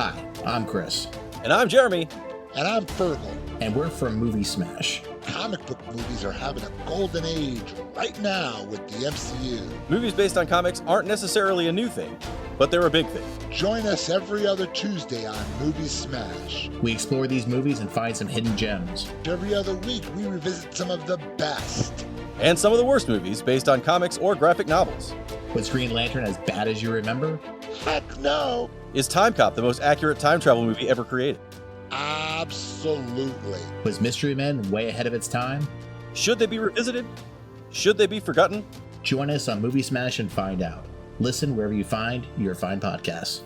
Hi, I'm Chris. And I'm Jeremy. And I'm Fergal. And we're from Movie Smash. Comic book movies are having a golden age right now with the MCU. Movies based on comics aren't necessarily a new thing, but they're a big thing. Join us every other Tuesday on Movie Smash. We explore these movies and find some hidden gems. Every other week, we revisit some of the best. And some of the worst movies based on comics or graphic novels. Was Green Lantern as bad as you remember? Heck no! Is Time Cop the most accurate time travel movie ever created? Absolutely. Was Mystery Men way ahead of its time? Should they be revisited? Should they be forgotten? Join us on Movie Smash and find out. Listen wherever you find your fine podcasts.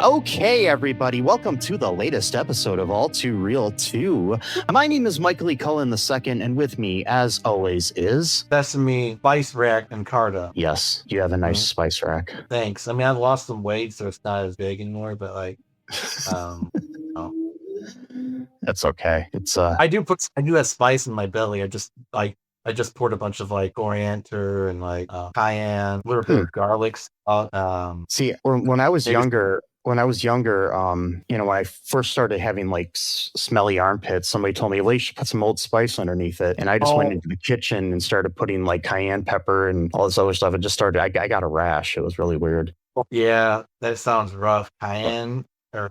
Okay, everybody, welcome to the latest episode of All Too Real 2. My name is Michael E. Cullen II, and with me, as always, is... Sesame, Spice Rack, and Carta. Yes, you have a nice spice rack. Thanks. I mean, I've lost some weight, so it's not as big anymore, but like, oh. That's okay. It's I do have spice in my belly. I just poured a bunch of like coriander and like cayenne, a little bit of garlic. See, when I was younger, when I first started having like smelly armpits, somebody told me, well, you should put some Old Spice underneath it. And I just went into the kitchen and started putting like cayenne pepper and all this other stuff. It just started, I got a rash. It was really weird. Yeah, that sounds rough. Cayenne or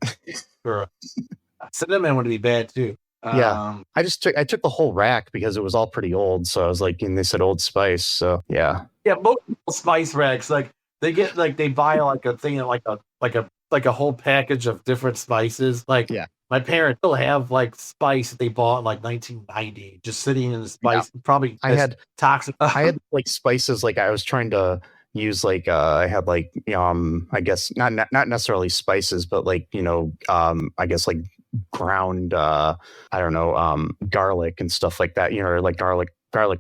cinnamon would be bad too. Yeah, I took the whole rack because it was all pretty old. So I was like, and they said Old Spice. So yeah. Yeah, most spice racks, like they buy like a thing, like a whole package of different spices. Like, yeah, my parents still have like spice that they bought in like 1990, just sitting in the spice. Yeah. Probably I had toxic. I had like spices. Like I was trying to use like I had like I guess not necessarily spices, but like I guess like ground garlic and stuff like that. Or like garlic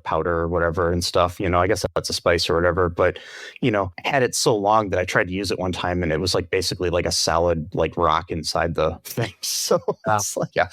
powder or whatever and stuff, I guess that's a spice or whatever, but had it so long that I tried to use it one time and it was like basically like a solid like rock inside the thing. So it's like, yeah,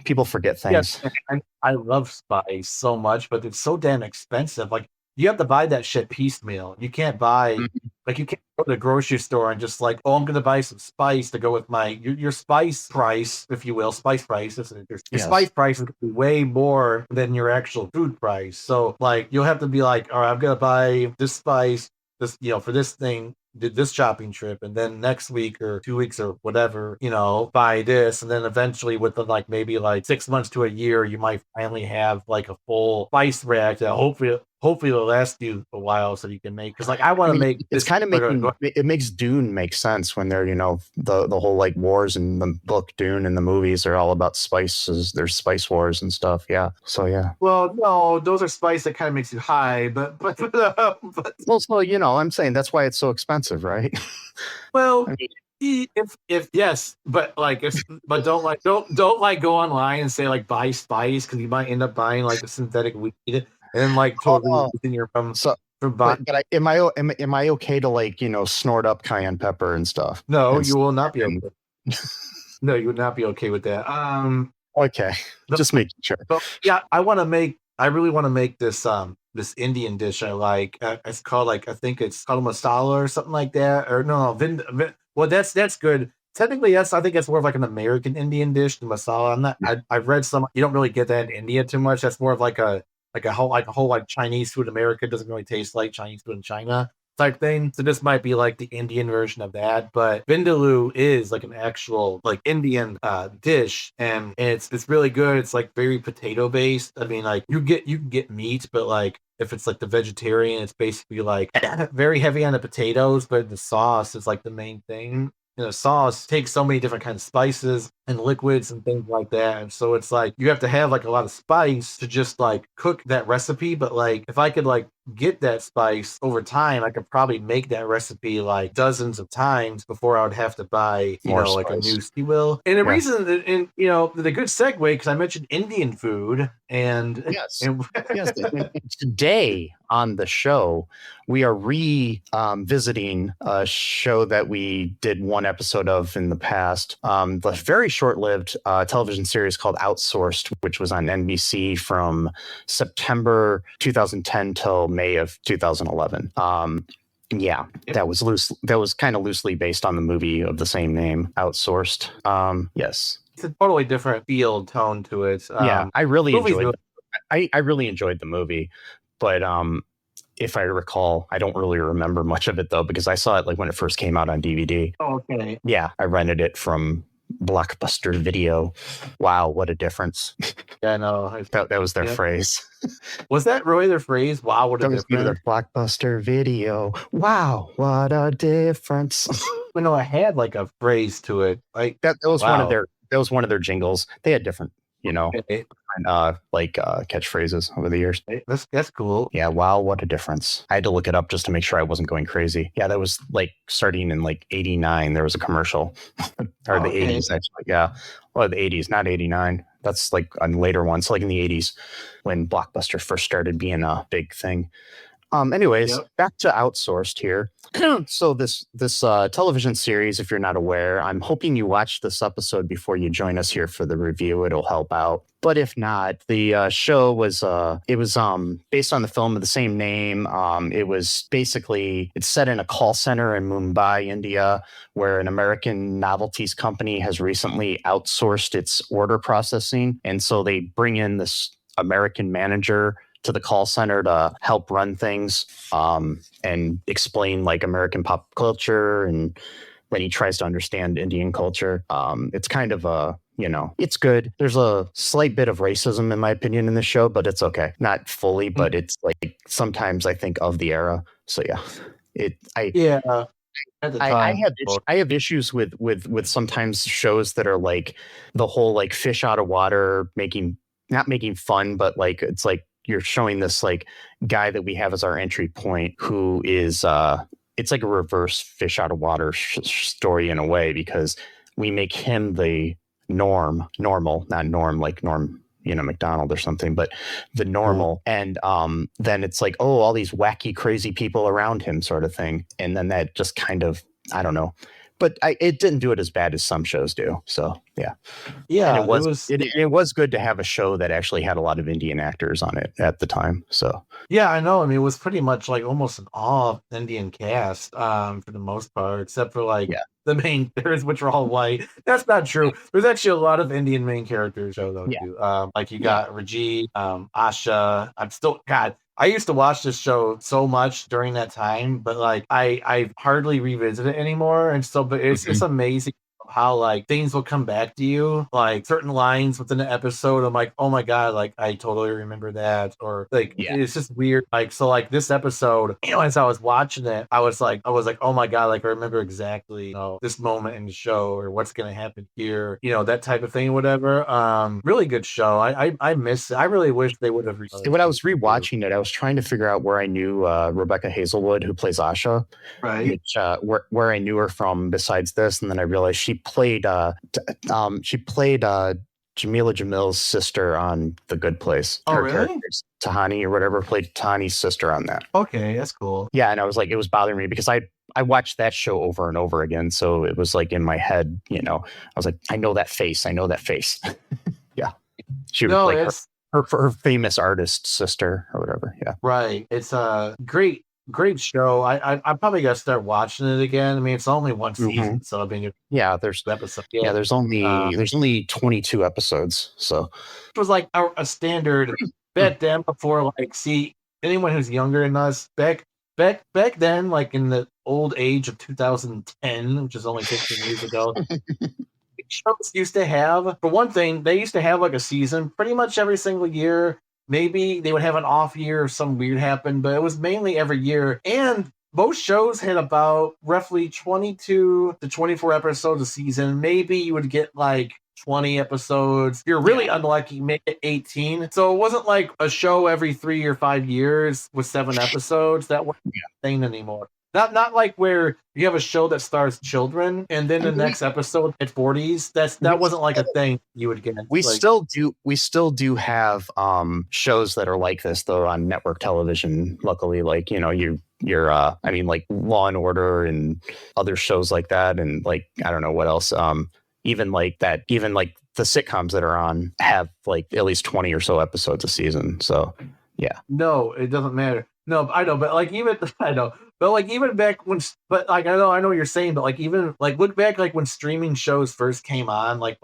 people forget things. Yeah, I love spice so much, but it's so damn expensive. Like you have to buy that shit piecemeal. You can't buy like you can't go to the grocery store and just like, oh, I'm going to buy some spice to go with my your spice price, if you will. Spice price. Your spice price is way more than your actual food price. So like you'll have to be like, all right, I'm going to buy this spice, this for this thing. Did this shopping trip, and then next week or 2 weeks or whatever, buy this, and then eventually within like maybe like 6 months to a year, you might finally have like a full spice rack that hopefully it'll last you a while, so you can make. Because like I want to make. It's kind of making it makes Dune make sense when they're the whole like wars in the book Dune and the movies are all about spices. There's spice wars and stuff. Yeah. So yeah. Well, no, those are spice that kind of makes you high, but well, so I'm saying that's why it's so expensive, right? Well. I mean, if yes, but don't go online and say like buy spice, because you might end up buying like a synthetic weed and then like totally within your but am I okay to like snort up cayenne pepper and stuff? No, you will not be okay. No, you would not be okay with that. Okay, just making sure. But yeah, I really want to make this Indian dish I like. It's called I think it's called masala or something like that. Or no, well, that's good. Technically, I think it's more of like an American Indian dish, the masala. I've read some. You don't really get that in India too much. That's more of like a whole Chinese food in America doesn't really taste like Chinese food in China type thing. So this might be like the Indian version of that. But vindaloo is like an actual like Indian dish, and it's really good. It's like very potato based. I mean, like you can get meat, but like if it's like the vegetarian, it's basically like very heavy on the potatoes, but the sauce is like the main thing. Sauce takes so many different kinds of spices and liquids and things like that. And so it's like you have to have like a lot of spice to just like cook that recipe. But like if I could like get that spice over time, I could probably make that recipe like dozens of times before I would have to buy, More like a spice. new ski wheel. And the Yeah. reason, and the good segue, because I mentioned Indian food, and Yes. Yes. And today on the show, we are revisiting a show that we did one episode of in the past. The very short-lived television series called Outsourced, which was on NBC from September 2010 till May of 2011. Yeah, that was kind of loosely based on the movie of the same name, Outsourced. Yes. It's a totally different feel tone to it. Yeah, I really movie's enjoyed. really- I really enjoyed the movie, but if I recall, I don't really remember much of it though because I saw it like when it first came out on DVD. Oh, okay. Yeah, I rented it from Blockbuster Video. Wow, what a difference! Yeah, I know. That was their phrase. Was that really their phrase? Wow, what a That was difference! their Blockbuster Video. Wow, what a difference! But no, I had like a phrase to it. Like that was one of wow. their jingles. They had different, Okay. catchphrases over the years. That's cool. Yeah, wow, what a difference. I had to look it up just to make sure I wasn't going crazy. Yeah, that was like starting in like 89. There was a commercial. Or the 80s, actually. Yeah. Well, the 80s, not 89. That's like a later one. So like in the 80s when Blockbuster first started being a big thing. Anyways, back to Outsourced here. So this television series, if you're not aware, I'm hoping you watch this episode before you join us here for the review. It'll help out. But if not, the show was based on the film of the same name. It was basically it's set in a call center in Mumbai, India, where an American novelties company has recently outsourced its order processing, and so they bring in this American manager to the call center to help run things and explain like American pop culture. And when he tries to understand Indian culture, it's kind of it's good. There's a slight bit of racism, in my opinion, in the show, but it's okay. Not fully, but it's like sometimes I think of the era. So yeah, At the time, I have issues with sometimes shows that are like the whole like fish out of water not making fun, but like it's like you're showing this like guy that we have as our entry point who is it's like a reverse fish out of water story in a way, because we make him the normal, not Norm like Norm, McDonald or something, but the normal. And then it's like, oh, all these wacky, crazy people around him sort of thing. And then that just kind of, I don't know. But it didn't do it as bad as some shows do. So yeah. Yeah. And it was good to have a show that actually had a lot of Indian actors on it at the time. So yeah, I know. I mean, it was pretty much like almost an all Indian cast for the most part, except for like the main characters, which are all white. That's not true. There's actually a lot of Indian main characters show though too. Like you got Rajit, Asha. I used to watch this show so much during that time, but like I hardly revisit it anymore. And so, but it's amazing how like things will come back to you, like certain lines within the episode. I'm like, oh my god, like I totally remember that, or like it's just weird. Like so, like this episode, as I was watching it, I was like, oh my god, like I remember exactly, this moment in the show or what's gonna happen here, that type of thing, whatever. Really good show. I miss it. I really wish they would have. When I was rewatching it, I was trying to figure out where I knew Rebecca Hazelwood, who plays Asha, right? Which where I knew her from besides this, and then I realized she played Jamila Jamil's sister on The Good Place. Oh, her really? Tahani or whatever played Tahani's sister on that. Okay, that's cool. Yeah, and I was like, it was bothering me because I watched that show over and over again, so it was like in my head, I was like, I know that face. Yeah, she was like her famous artist sister or whatever. Yeah, right. It's a great show. I'm probably gonna start watching it again. I mean, it's only one season, so I mean, there's episode. There's only 22 episodes. So it was like a standard back then. Before, like, see anyone who's younger than us back then, like in the old age of 2010, which is only 15 years ago. Shows used to have, for one thing, they used to have like a season pretty much every single year. Maybe they would have an off year if something weird happened, but it was mainly every year. And most shows had about roughly 22 to 24 episodes a season. Maybe you would get like 20 episodes. If you're really unlucky, make it 18. So it wasn't like a show every 3 or 5 years with 7 episodes. That wasn't a thing anymore. Not like where you have a show that stars children and then the next episode at 40s. That wasn't like a thing you would get. We still do have shows that are like this though on network television. Luckily, like I mean, like Law and Order and other shows like that, and like I don't know what else. Even like the sitcoms that are on have like at least 20 or so episodes a season. So yeah. No, it doesn't matter. No, I know, but like even I know. But like even back when, but like I know what you're saying, but like even like look back like when streaming shows first came on, like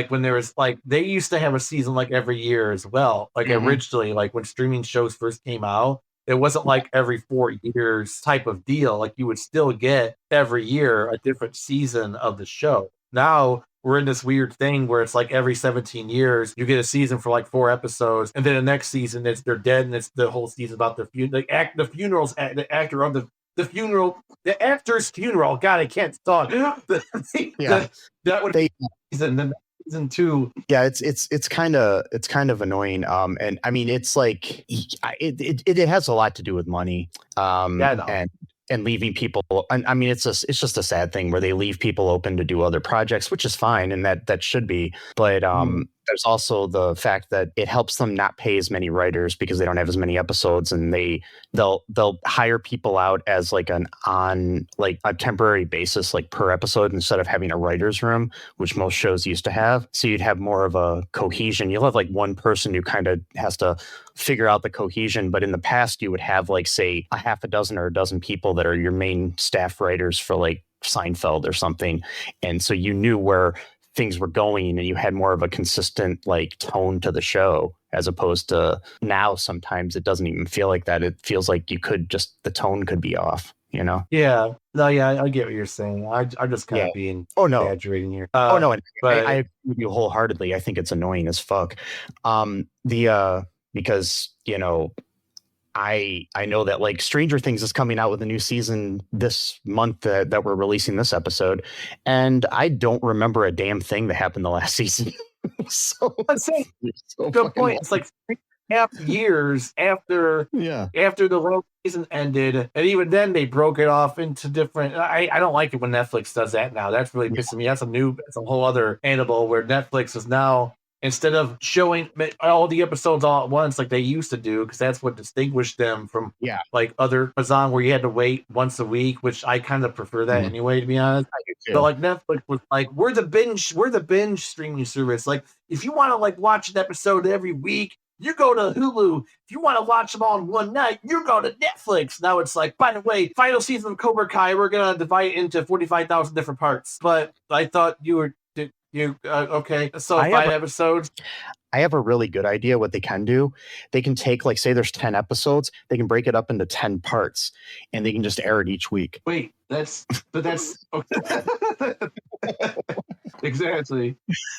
when there was like they used to have a season like every year as well. Like originally, like when streaming shows first came out, it wasn't like every 4 years type of deal. Like you would still get every year a different season of the show. Now we're in this weird thing where it's like every 17 years you get a season for like 4 episodes, and then the next season they're dead, and it's the whole season about the funerals, the actor of the funeral, the actor's funeral. God, I can't talk. That would be season 2. Yeah, it's kind of annoying. And I mean, it's like it has a lot to do with money. And leaving people. I mean, it's just a sad thing where they leave people open to do other projects, which is fine, and that should be. But there's also the fact that it helps them not pay as many writers because they don't have as many episodes, and they'll hire people out as like on like a temporary basis, like per episode, instead of having a writer's room, which most shows used to have. So you'd have more of a cohesion. You'll have like one person who kind of has to figure out the cohesion. But in the past, you would have like, say, a half a dozen or a dozen people that are your main staff writers for like Seinfeld or something. And so you knew where things were going, and you had more of a consistent like tone to the show, as opposed to now sometimes it doesn't even feel like that. It feels like the tone could be off, Yeah. No, yeah, I get what you're saying. I'm just kind of being exaggerating here. But I agree with you wholeheartedly. I think it's annoying as fuck. Because I know that like Stranger Things is coming out with a new season this month that we're releasing this episode, and I don't remember a damn thing that happened the last season. So let's say good point. It's like 3.5 years after the last season ended, and even then they broke it off into different. I don't like it when Netflix does that now. That's really pissing me. That's a whole other animal where Netflix is now, instead of showing all the episodes all at once like they used to do, because that's what distinguished them from like other Amazon where you had to wait once a week, which I kind of prefer that anyway, to be honest. But like Netflix was like, we're the binge streaming service. Like if you want to like watch an episode every week, you go to Hulu. If you want to watch them all in one night, you go to Netflix. Now it's like, by the way, final season of Cobra Kai, we're gonna divide it into 45,000 different parts. But I thought you were. Okay, so 5 episodes. I have a really good idea what they can do. They can take, like, say there's 10 episodes, they can break it up into 10 parts, and they can just air it each week. Wait, that's okay. Exactly.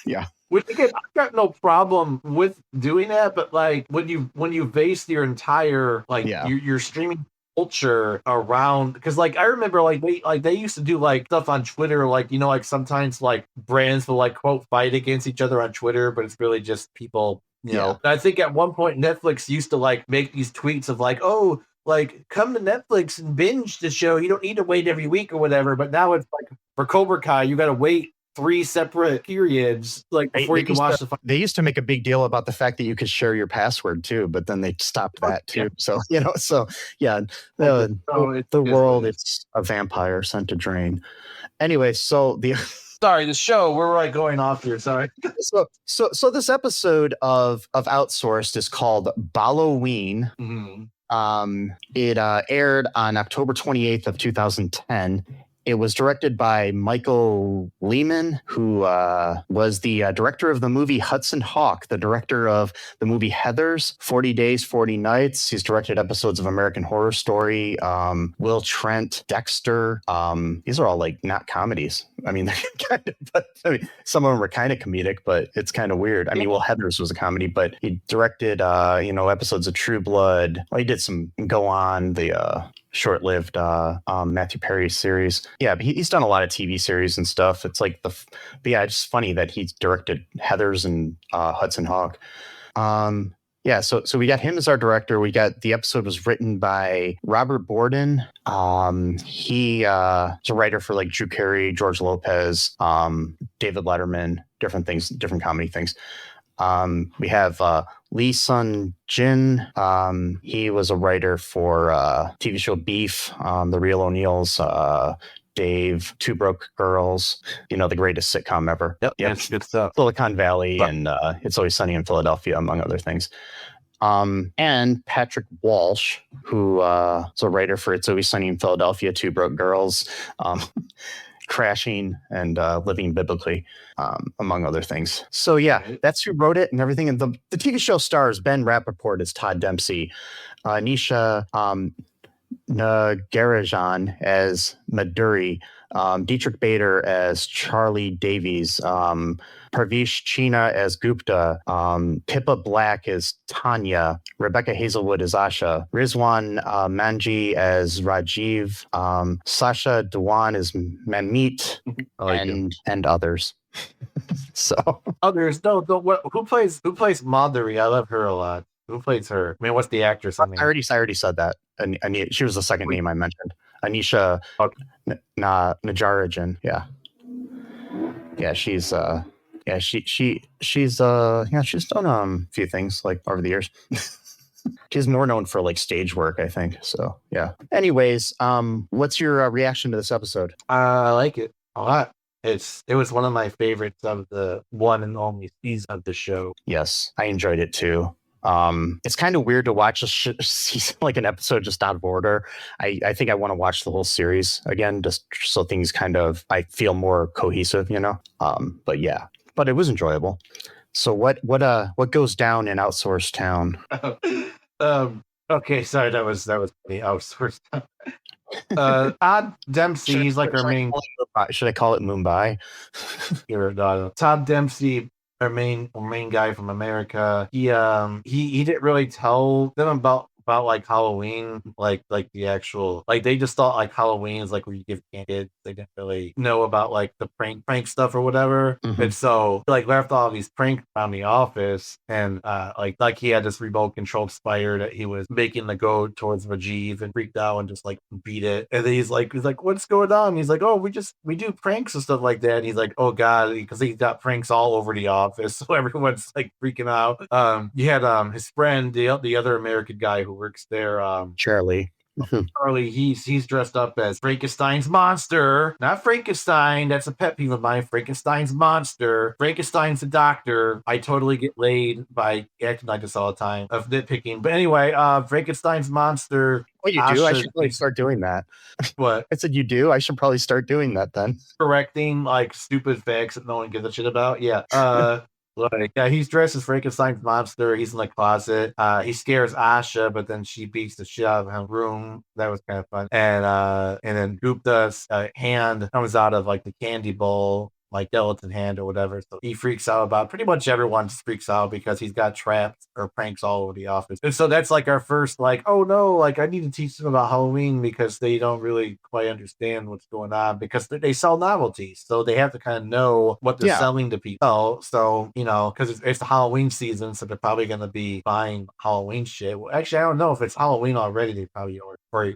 Yeah. Which again, I've got no problem with doing that, but like when you base your entire your streaming culture around, because like I remember they used to do like stuff on Twitter, like like sometimes like brands will like quote fight against each other on Twitter, but it's really just people know. I think at one point Netflix used to like make these tweets of like, oh, like come to Netflix and binge the show, you don't need to wait every week or whatever. But now it's like for Cobra Kai you got to wait 3 separate periods like before you can watch the. They used to make a big deal about the fact that you could share your password too, but then they stopped that too. So the world, it's a vampire sent to drain. Anyway, so the sorry, the show, we're like going off here. Sorry. So this episode of Outsourced is called Bolloween. It aired on October 28th of 2010. It was directed by Michael Lehman, who was the director of the movie Hudson Hawk, the director of the movie Heathers, 40 Days, 40 Nights. He's directed episodes of American Horror Story, Will Trent, Dexter. These are all like not comedies. I mean, some of them are kind of comedic, but it's kind of weird. I mean, well, Heathers was a comedy, but he directed, episodes of True Blood. Well, he did some Go On, the short-lived Matthew Perry series. Yeah, but he's done a lot of TV series and stuff. It's like but yeah, it's funny that he's directed Heathers and Hudson Hawk. Yeah, so we got him as our director. We got the episode was written by Robert Borden. He is a writer for like Drew Carey, George Lopez, David Letterman, different things, different comedy things. We have Lee Sun Jin. He was a writer for TV show Beef, The Real O'Neills, Dave, Two Broke Girls, the greatest sitcom ever. Yep. That's good stuff. Silicon Valley and It's Always Sunny in Philadelphia, among other things. And Patrick Walsh, who is a writer for It's Always Sunny in Philadelphia, Two Broke Girls, Crashing, and Living Biblically, among other things. So yeah, that's who wrote it and everything. And the TV show stars Ben Rappaport as Todd Dempsey, Nisha Nagarajan as Maduri, Dietrich Bader as Charlie Davies, Parvish China as Gupta, Pippa Black as Tanya, Rebecca Hazelwood as Asha, Rizwan Manji as Rajiv, Sasha Dewan as Mamit, and others. So others. No, who plays Madhuri? I love her a lot. Who plays her? I mean, what's the actress? I already said that. She was the second name I mentioned. Anisha Najarajan. Yeah, she's she's done a few things like over the years. She's more known for like stage work, I think. So yeah. Anyways, what's your reaction to this episode? I like it a lot. It was one of my favorites of the one and only season of the show. Yes, I enjoyed it too. It's kind of weird to watch a season, like an episode just out of order. I think I want to watch the whole series again, just so things I feel more cohesive, but yeah, but it was enjoyable. So what goes down in Outsourced Town? Okay, sorry, that was the Outsourced Town. Todd Dempsey, he's like our main. Should I call it Mumbai? Todd Dempsey, our main guy from America. He didn't really tell them about like Halloween, like the actual, like they just thought like Halloween is like where you give kids. They didn't really know about like the prank stuff or whatever. Mm-hmm. And so like left all these pranks around the office, and like he had this remote controlled spider that he was making to go towards Rajiv, and freaked out and just like beat it. And then he's like, what's going on? And he's like, oh, we do pranks and stuff like that. And he's like, oh god, because he's got pranks all over the office, so everyone's like freaking out. You had his friend, the other American guy who works there, Charlie. Charlie, he's dressed up as Frankenstein's monster. Not Frankenstein, that's a pet peeve of mine. Frankenstein's monster. Frankenstein's the doctor. I totally get laid by acting like this all the time, of nitpicking. But anyway, Frankenstein's monster. What you do? I should probably start doing that. What? I said you do? I should probably start doing that then. Correcting like stupid facts that no one gives a shit about. Yeah. He's dressed as Frankenstein's monster. He's in the closet. He scares Asha, but then she beats the shit out of him room. That was kind of fun. And then Gupta's hand comes out of like the candy bowl, like gelatin hand or whatever. So he freaks out about, pretty much everyone just freaks out because he's got traps or pranks all over the office. And so that's like our first, like, oh no, like I need to teach them about Halloween because they don't really quite understand what's going on, because they sell novelties. So they have to kind of know what they're selling to people. So, because it's the Halloween season, so they're probably going to be buying Halloween shit. Well, actually, I don't know if it's Halloween already. They probably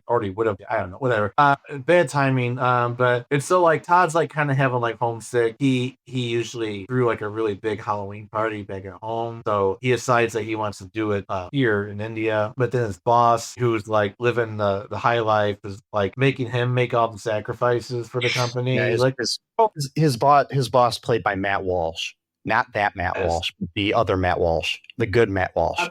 already would have. I don't know, whatever. Bad timing. But it's so like Todd's like kind of having like homesick. He usually threw like a really big Halloween party back at home, so he decides that he wants to do it here in India. But then his boss, who's like living the high life, is like making him make all the sacrifices for the company. Yeah, his boss played by Matt Walsh. Not that Matt Walsh, the other Matt Walsh, the good Matt Walsh,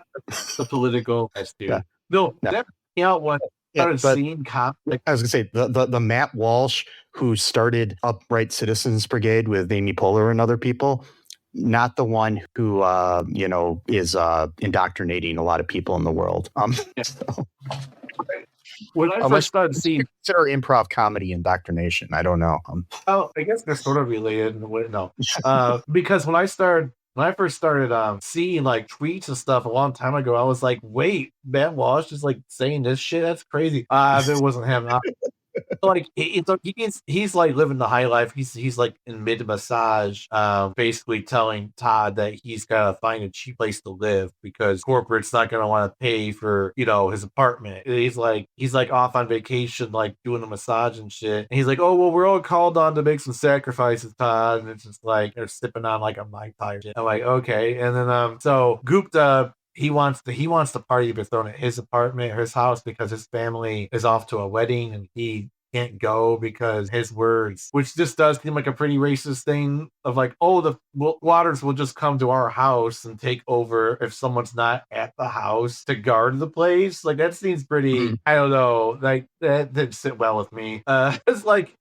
the political dude. Yeah. No, that out one. I was gonna say the Matt Walsh who started Upright Citizens Brigade with Amy Poehler and other people, not the one who is indoctrinating a lot of people in the world. When I first started seeing, consider improv comedy indoctrination. I don't know. I guess they're sort of related. No, because when I started when I first started seeing like tweets and stuff a long time ago, I was like, wait, Matt Walsh is like saying this shit? That's crazy. If it wasn't him. Like he's like living the high life. He's like in mid massage, basically telling Todd that he's gotta find a cheap place to live because corporate's not gonna want to pay for his apartment. He's like off on vacation, like doing a massage and shit. And he's like, oh well, we're all called on to make some sacrifices, Todd. And it's just like they're sipping on like a Mai Tai shit. I'm like, okay. And then so Gupta. He wants the party to be thrown at his apartment, his house, because his family is off to a wedding and he can't go because his words, which just does seem like a pretty racist thing of like, oh, the Waters will just come to our house and take over if someone's not at the house to guard the place. Like that seems pretty, I don't know, like that didn't sit well with me. It's like,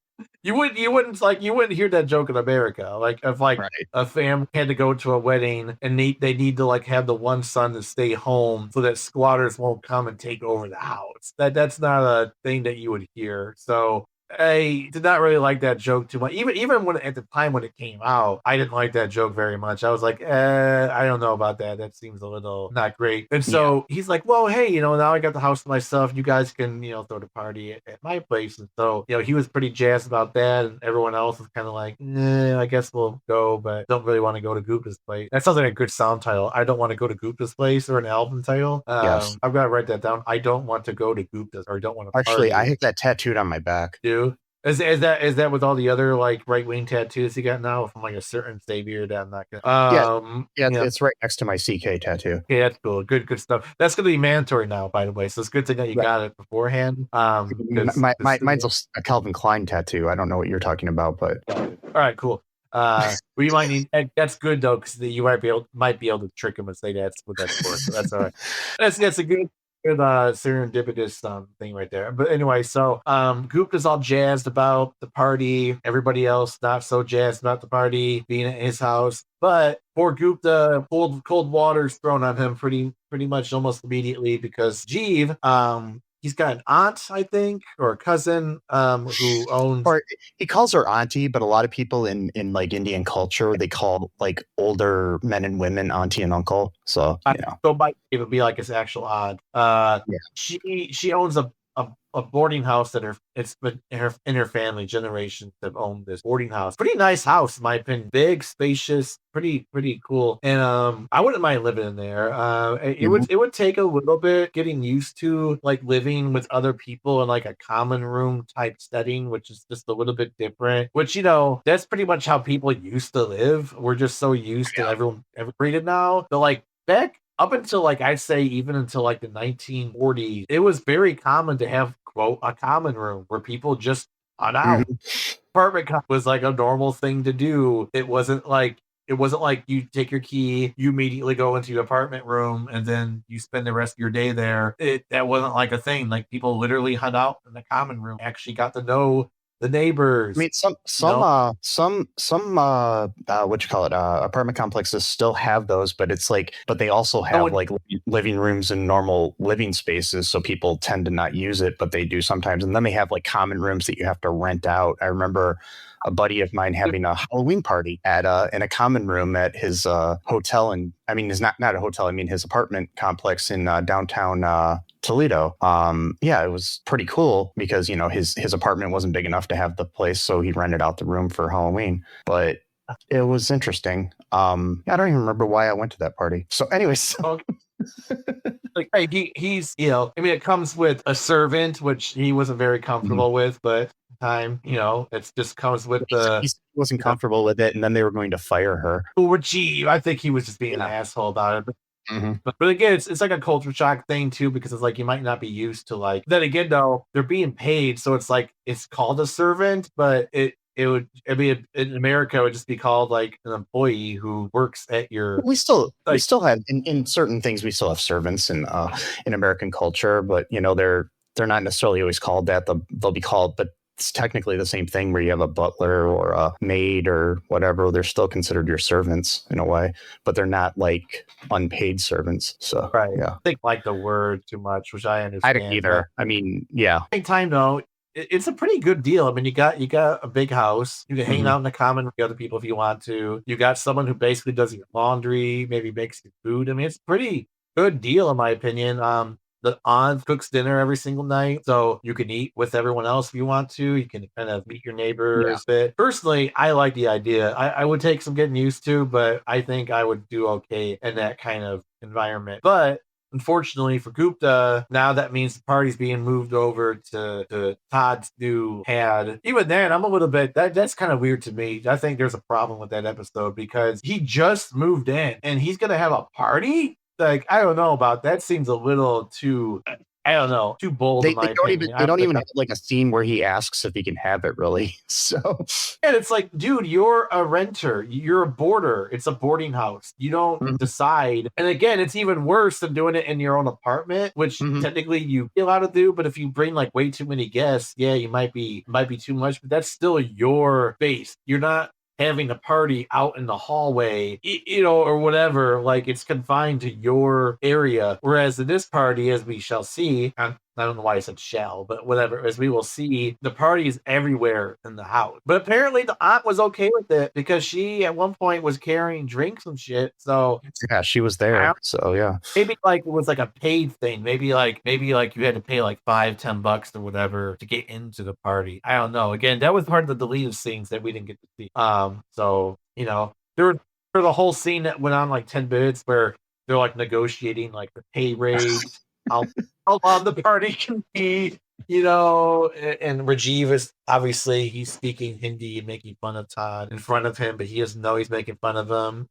you wouldn't hear that joke in America. Like if like a family had to go to a wedding and they need to like have the one son to stay home so that squatters won't come and take over the house. That's not a thing that you would hear. So I did not really like that joke too much. Even when at the time when it came out, I didn't like that joke very much. I was like, I don't know about that. That seems a little not great. And so he's like, well, hey, now I got the house to myself. You guys can, throw the party at my place. And so, he was pretty jazzed about that. And everyone else was kind of like, I guess we'll go, but don't really want to go to Gupta's place. That sounds like a good sound title. I don't want to go to Gupta's place, or an album title. Yes. I've got to write that down. I don't want to go to Gupta's, or don't want to Actually, I have that tattooed on my back. Dude. Is that with all the other like right wing tattoos you got now from like a certain savior that I'm not gonna it's right next to my CK tattoo. Yeah, that's cool. Good stuff. That's gonna be mandatory now, by the way. So it's good thing that you got it beforehand. Mine's a Calvin Klein tattoo. I don't know what you're talking about, but all right, cool. We might need that's good though, because you might be able to trick him and say that's what that's for. So that's all right. That's a good serendipitous thing right there. But anyway, so Gupta's all jazzed about the party. Everybody else not so jazzed about the party being at his house. But poor Gupta, cold water's thrown on him pretty much almost immediately because Jeev, he's got an aunt, I think, or a cousin who owns. Or he calls her auntie, but a lot of people in like Indian culture, they call like older men and women auntie and uncle. So so it would be like his actual aunt. She owns a boarding house that in her family generations have owned this boarding house. Pretty nice house, in my opinion. Big, spacious, pretty cool. And I wouldn't mind living in there. It would take a little bit getting used to like living with other people in like a common room type setting, which is just a little bit different. Which that's pretty much how people used to live. We're just so used to everyone rated now. But like back up until like I'd say even until like the 1940s, it was very common to have quote a common room where people just hung out. Apartment was like a normal thing to do. It wasn't like you take your key, you immediately go into your apartment room, and then you spend the rest of your day there. That wasn't like a thing. Like people literally hung out in the common room, actually got to know the neighbors. I mean, some what you call it, apartment complexes still have those, but it's like, but they also have like living rooms and normal living spaces, so people tend to not use it, but they do sometimes. And then they have like common rooms that you have to rent out. I remember a buddy of mine having a Halloween party in a common room at his hotel, and I mean, it's not a hotel. I mean, his apartment complex in downtown Toledo. It was pretty cool because his apartment wasn't big enough to have the place, so he rented out the room for Halloween. But it was interesting. I don't even remember why I went to that party. So, anyways. Like, hey, he's I mean, it comes with a servant, which he wasn't very comfortable with, but time, it just comes with he wasn't comfortable with it, and then they were going to fire her. I think he was just being an asshole about it. But again, it's like a culture shock thing too, because it's like you might not be used to like. Then again, though, they're being paid, so it's like it's called a servant, but in America, it would just be called like an employee who works at your. We still have in certain things we still have servants in American culture, but they're not necessarily always called that. They'll be called, but it's technically the same thing where you have a butler or a maid or whatever. They're still considered your servants in a way, but they're not like unpaid servants. So I think like the word too much, which I understand. I didn't either. I mean, yeah. At the same time, though, it's a pretty good deal. I mean, you got a big house. You can hang Mhm. out in the common with the other people if you want to. You got someone who basically does your laundry, maybe makes your food. I mean, it's a pretty good deal in my opinion. The aunt cooks dinner every single night, so you can eat with everyone else if you want to. You can kind of meet your Yeah. neighbors. But personally, I like the idea. I would take some getting used to, but I think I would do okay in that kind of environment. But unfortunately for Gupta, now that means the party's being moved over to Todd's new pad. Even then, I'm a little bit that's kind of weird to me. I think there's a problem with that episode because he just moved in and he's gonna have a party. Like, I don't know about that. Seems a little too, I don't know, too bold in my opinion. They don't Like, even have like a scene where he asks if he can have it really. So and it's like, dude, you're a renter. You're a boarder. It's a boarding house. You don't Mhm. decide. And again, it's even worse than doing it in your own apartment, which Mhm. technically you be allowed to do. But if you bring like way too many guests, yeah, you might be too much. But that's still your space. You're not having a party out in the hallway, or whatever. Like it's confined to your area. Whereas in this party, as we shall see, I don't know why I said shall, but whatever. As we will see, the party is everywhere in the house. But apparently the aunt was okay with it because she at one point was carrying drinks and shit. So Yeah, she was there. So yeah. maybe like it was like a paid thing. Maybe like you had to pay like $5-10 or whatever to get into the party. I don't know. Again, that was part of the deleted scenes that we didn't get to see. So there was the whole scene that went on like 10 minutes where they're like negotiating like the pay raise, how long the party can be. And Rajiv is obviously he's speaking Hindi and making fun of Todd in front of him, but he doesn't know he's making fun of him.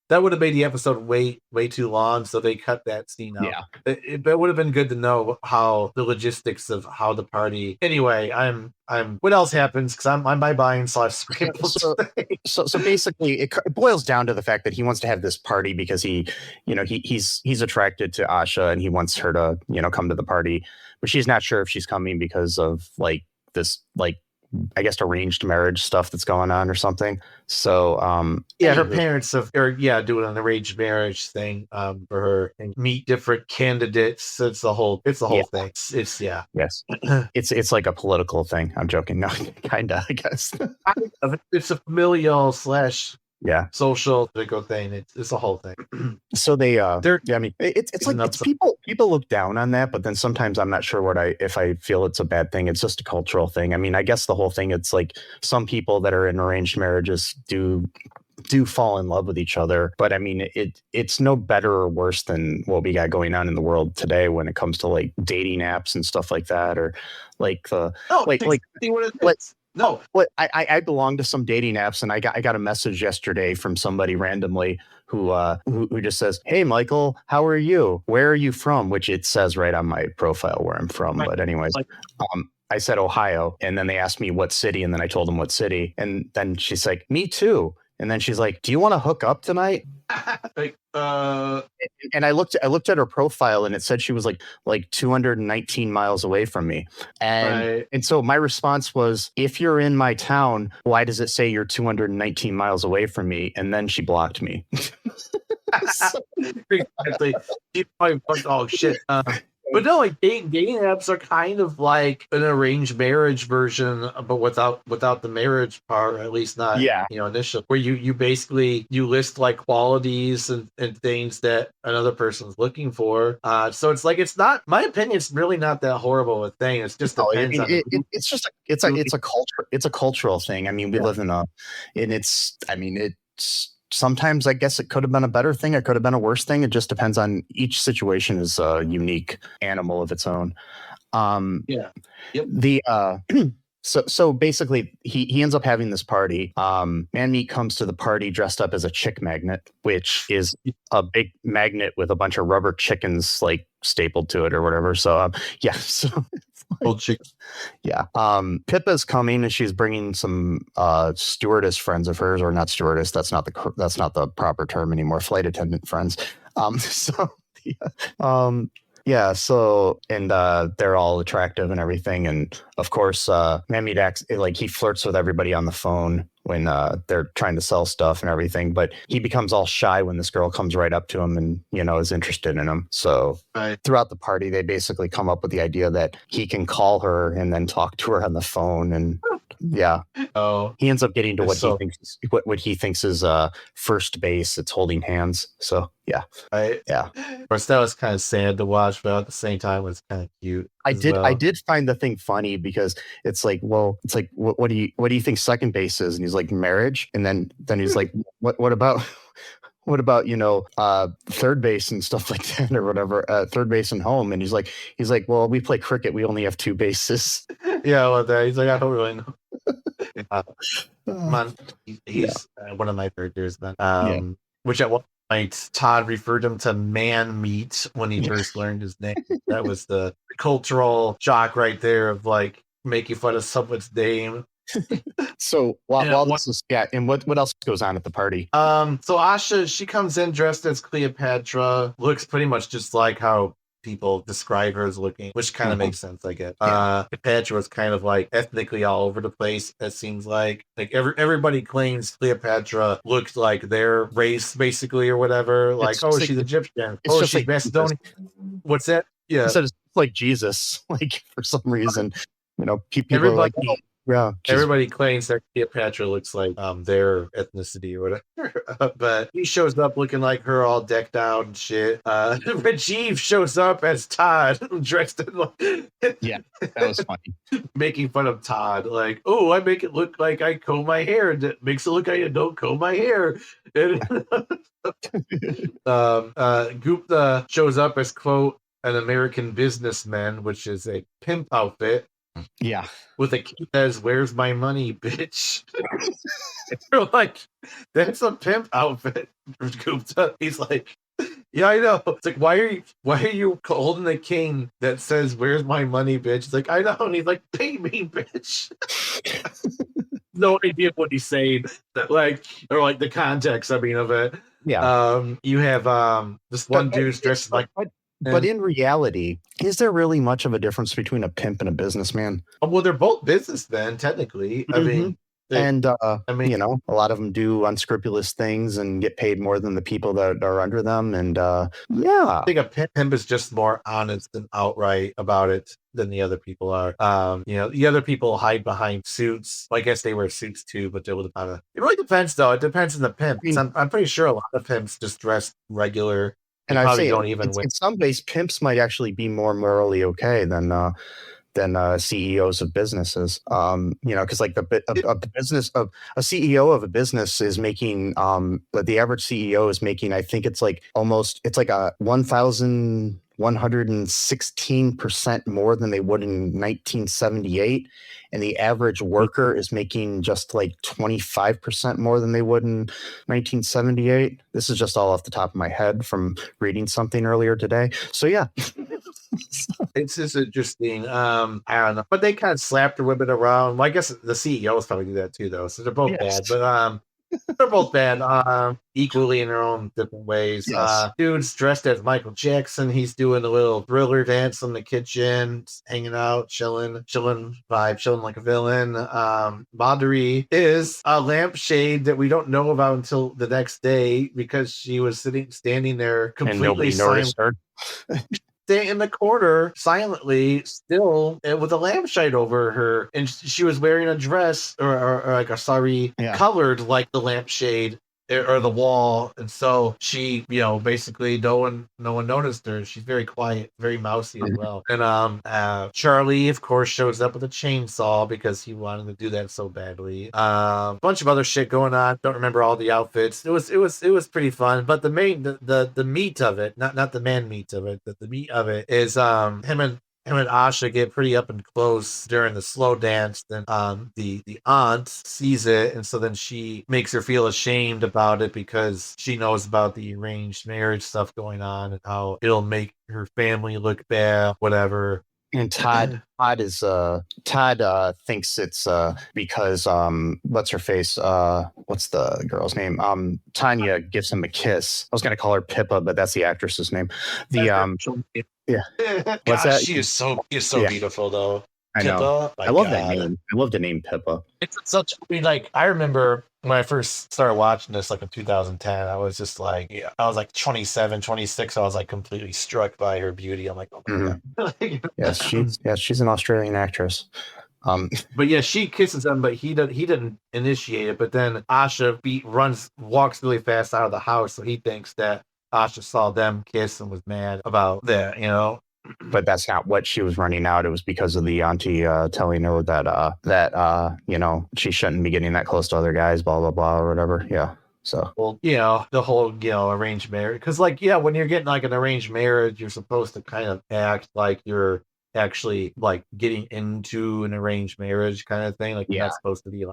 That would have made the episode way too long, so they cut that scene out. Yeah. It would have been good to know how the logistics of how the party. Anyway, I'm. What else happens? Because I'm my buying slash scramble. So basically, it boils down to the fact that he wants to have this party because he's attracted to Asha and he wants her to come to the party, but she's not sure if she's coming because of like this like I guess arranged marriage stuff that's going on or something. So her parents doing an arranged marriage thing for her and meet different candidates. It's the whole thing. It's yes. It's like a political thing. I'm joking. No, kinda, I guess. It's a familial slash social political thing. It's a whole thing. So they I mean it's like it's people look down on that, but then sometimes I'm not sure if I feel it's a bad thing. It's just a cultural thing. I mean, I guess the whole thing, it's like some people that are in arranged marriages do fall in love with each other, but I mean it's no better or worse than what we got going on in the world today when it comes to like dating apps and stuff like that, or like the No, but I belong to some dating apps, and I got a message yesterday from somebody randomly who just says, "Hey, Michael, how are you? Where are you from?" Which it says right on my profile where I'm from. Right. But anyways, I said Ohio, and then they asked me what city, and then I told them what city, and then she's like, "Me too." And then she's like, "Do you want to hook up tonight?" And I looked at her profile, and it said she was like 219 miles away from me. And so my response was, "If you're in my town, why does it say you're 219 miles away from me?" And then she blocked me. Oh shit. But no, like dating apps are kind of like an arranged marriage version, but without the marriage part, at least not initially. Where you basically you list like qualities and things that another person's looking for. So it's like it's not, my opinion, it's really not that horrible a thing. It's just depends on it's just it's a culture. It's a cultural thing. I mean, we live in it's sometimes I guess it could have been a better thing. It could have been a worse thing. It just depends on each situation is a unique animal of its own. So basically he ends up having this party. Man-Meat comes to the party dressed up as a chick magnet, which is a big magnet with a bunch of rubber chickens like stapled to it or whatever. So so old chicken. Yeah. Pippa's coming and she's bringing some stewardess friends of hers, or not stewardess. That's not the proper term anymore. Flight attendant friends. Yeah, so and they're all attractive and everything, and of course, Mammy Dax like he flirts with everybody on the phone when they're trying to sell stuff and everything, but he becomes all shy when this girl comes right up to him and is interested in him. So throughout the party, they basically come up with the idea that he can call her and then talk to her on the phone, and yeah, he ends up getting to what he thinks is first base. It's holding hands. So yeah. Of course, that was kind of sad to watch, but at the same time, it was kind of cute. I did find the thing funny because it's like, well, it's like, what do you think second base is? And he's like, marriage. And then he's like, what about third base and stuff like that or whatever, third base and home. And he's like, well, we play cricket. We only have two bases. Yeah, well, he's like, I don't really know. He's one of my characters then. Which at one point Todd referred him to man meat when he first learned his name. That was the cultural shock right there of like making fun of someone's name. So while this is and what else goes on at the party? So Asha, she comes in dressed as Cleopatra, looks pretty much just like how people describe her as looking, which kind of makes sense, I guess. Cleopatra was kind of like ethnically all over the place. It seems like everybody claims Cleopatra looked like their race, basically, or whatever. Like, she's Egyptian. She's like Macedonian. What's that? Yeah, it's like Jesus. Like for some reason, people are like, yeah, everybody claims that Cleopatra looks like their ethnicity or whatever. But he shows up looking like her, all decked out and shit. Rajiv shows up as Todd, dressed in yeah, that was funny. Making fun of Todd, like, I make it look like I comb my hair, and it makes it look like I don't comb my hair. And Gupta shows up as quote an American businessman, which is a pimp outfit. Yeah. With a key that says, "Where's my money, bitch?" You're like, that's a pimp outfit. Gupta. He's like, yeah, I know. It's like, why are you holding a cane that says, "Where's my money, bitch?" It's like, I know. And he's like, pay me, bitch. No idea what he's saying. Like, or like the context, of it. Yeah. You have this one dude's dressed like. But in reality, is there really much of a difference between a pimp and a businessman? Well, they're both businessmen, technically. Mm-hmm. A lot of them do unscrupulous things and get paid more than the people that are under them. And I think a pimp is just more honest and outright about it than the other people are. The other people hide behind suits. Well, I guess they wear suits too, but it really depends, though. It depends on the pimp. I'm pretty sure a lot of pimps just dress regular. And I say, in some ways, pimps might actually be more morally okay than CEOs of businesses. Because like a CEO of a business is making the average CEO is making, I think it's like a 1,116% more than they would in 1978. And the average worker is making just like 25% more than they would in 1978. This is just all off the top of my head from reading something earlier today. So yeah. It's just interesting. I don't know. But they kind of slap their women around. Well, I guess the CEOs probably do that too, though. So they're both bad. But they're both bad, equally in their own different ways. Yes. Dude's dressed as Michael Jackson. He's doing a little thriller dance in the kitchen, hanging out, chilling like a villain. Madhuri is a lampshade that we don't know about until the next day because she was standing there completely and nobody noticed her. In the corner silently still with a lampshade over her, and she was wearing a dress or like a sari colored like the lampshade or the wall, and so she basically no one noticed her. She's very quiet, very mousy as well. And Charlie of course shows up with a chainsaw because he wanted to do that so badly. Bunch of other shit going on, don't remember all the outfits. It was pretty fun, but the meat of it, not the man meat of it, but the meat of it is him and Asha get pretty up and close during the slow dance. Then the aunt sees it, and so then she makes her feel ashamed about it because she knows about the arranged marriage stuff going on and how it'll make her family look bad, whatever. And Todd thinks it's because what's her face? What's the girl's name? Tanya gives him a kiss. I was gonna call her Pippa, but that's the actress's name. The yeah. What's Gosh, that? she is so Yeah. beautiful though. I know. Pippa, my I love that God. name. I love the name Pippa. It's such. I mean, like I remember when I first started watching this, like in 2010. I was just like, yeah, I was like 27, 26. I was like completely struck by her beauty. I'm like, oh my God. Yes, she's an Australian actress. But yeah, she kisses him, but he didn't initiate it. But then Asha walks really fast out of the house, so he thinks that Asha saw them kiss and was mad about that, you know. But that's not what she was running out. It was because of the auntie telling her that you know, she shouldn't be getting that close to other guys, blah blah blah, or whatever. Yeah. So, well, you know, the whole, you know, arranged marriage, because like, yeah, when you're getting like an arranged marriage, you're supposed to kind of act like you're actually like getting into an arranged marriage kind of thing. Like you're not supposed to be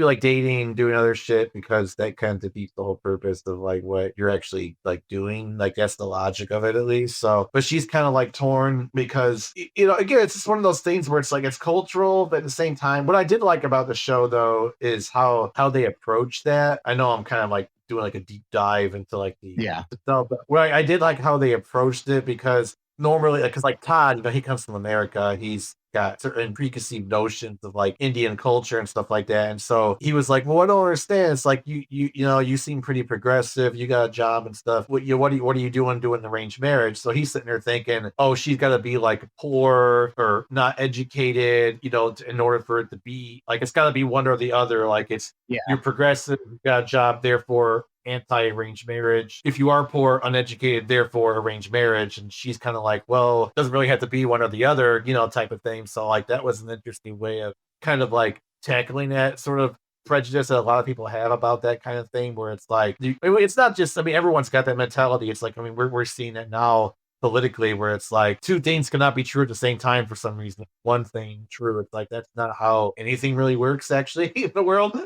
like dating, doing other shit, because that kind of defeats the whole purpose of like what you're actually like doing. Like that's the logic of it, at least. So, but she's kind of like torn because, you know, again, it's just one of those things where it's like it's cultural, but at the same time, what I did like about the show though is how they approach that. I know I'm kind of like doing like a deep dive into like the stuff, but where I did like how they approached it, because normally, because like Todd, you know, he comes from America. He's got certain preconceived notions of like Indian culture and stuff like that. And so he was like, "Well, I don't understand. It's like you know, you seem pretty progressive. You got a job and stuff. What are you doing an arranged marriage?" So he's sitting there thinking, "Oh, she's got to be like poor or not educated, you know, in order for it to be like it's got to be one or the other. Like it's you're progressive, you got a job, therefore." Anti-arranged marriage. If you are poor, uneducated, therefore arranged marriage. And she's kind of like, well, doesn't really have to be one or the other, you know, type of thing. So like that was an interesting way of kind of like tackling that sort of prejudice that a lot of people have about that kind of thing, where it's like it's not just, I mean, everyone's got that mentality. It's like, I mean, we're seeing it now politically, where it's like two things cannot be true at the same time for some reason. One thing true. It's like that's not how anything really works actually in the world.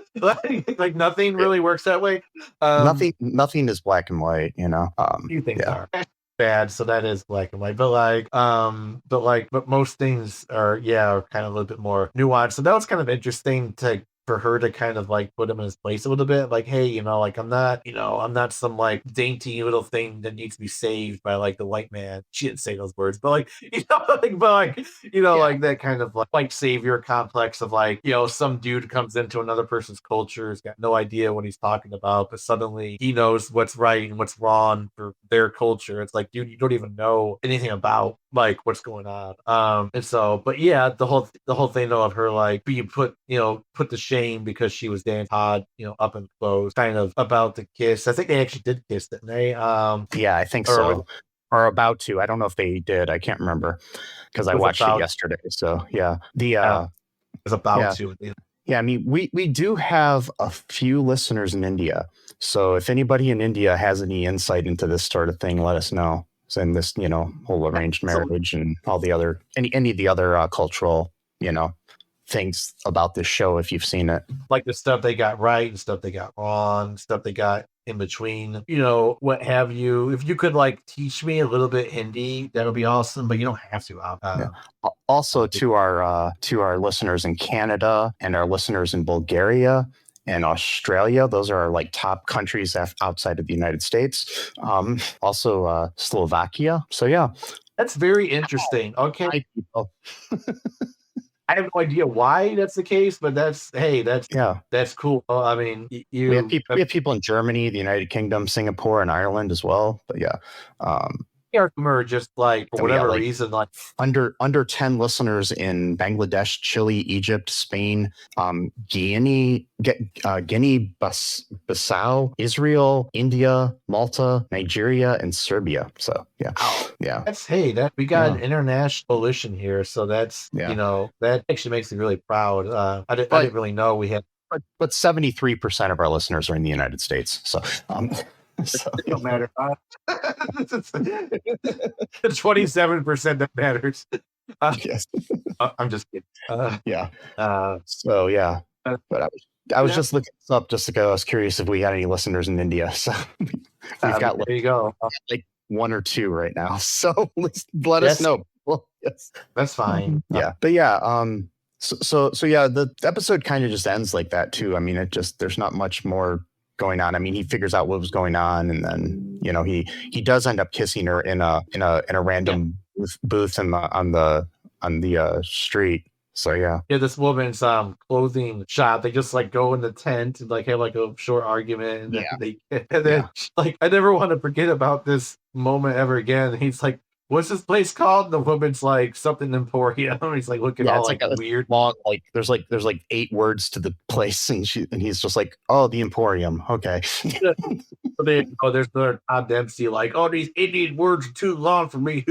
like nothing really works that way. Nothing is black and white, you know. Few things are bad, so that is black and white. But most things are kind of a little bit more nuanced. So that was kind of interesting for her to kind of like put him in his place a little bit, like, hey, you know, like I'm not some like dainty little thing that needs to be saved by like the white man. She didn't say those words, but like, you know, like that kind of like savior complex of like, you know, some dude comes into another person's culture, has got no idea what he's talking about, but suddenly he knows what's right and what's wrong for their culture. It's like, dude, you don't even know anything about like what's going on. And so, but yeah, the whole thing though of her like being put to shame because she was dating Todd, you know, up and close, kind of about the kiss. I think they actually did kiss, didn't they? Yeah, I think so. Or about to. I don't know if they did. I can't remember because I watched it yesterday. So yeah, it was about to. Yeah, I mean, we do have a few listeners in India. So if anybody in India has any insight into this sort of thing, let us know. And this, you know, whole arranged marriage and all the other any of the other cultural, you know, things about this show, if you've seen it, like the stuff they got right and stuff they got wrong, stuff they got in between, you know, what have you. If you could like teach me a little bit Hindi, that would be awesome, but you don't have to. Also to our listeners in Canada and our listeners in Bulgaria and Australia, those are like top countries outside of the United States. Also Slovakia. So yeah, that's very interesting. Okay. I have no idea why that's the case, but that's cool. I mean, we have people in Germany, the United Kingdom, Singapore, and Ireland as well. But yeah, are just like for whatever reason, like under 10 listeners in Bangladesh, Chile, Egypt, Spain, Guinea, Bissau, Israel, India, Malta, Nigeria, and Serbia. So yeah, we got an international coalition here, so that's you know, that actually makes me really proud. I didn't really know we had, but 73% of our listeners are in the United States. So. So it don't matter. 27% that matters. Yes. I'm just kidding. So yeah, but I was just looking this up just because I was curious if we had any listeners in India. So we've got there you go, like one or two right now. So let us know. Well, yes. That's fine. Yeah, but yeah, so yeah, the episode kind of just ends like that too. I mean, there's not much more going on. I mean, he figures out what was going on, and then he does end up kissing her in a random booth on the street. So yeah. Yeah, this woman's clothing shop. They just like go in the tent and like have like a short argument, and then like I never want to forget about this moment ever again. He's like, "What's this place called?" And the woman's like, "Something Emporium." He's like looking all like weird. Long, like there's like 8 words to the place, and he's just like, "Oh, the Emporium." Okay. There's the Todd Dempsey like, "Oh, these Indian words are too long for me."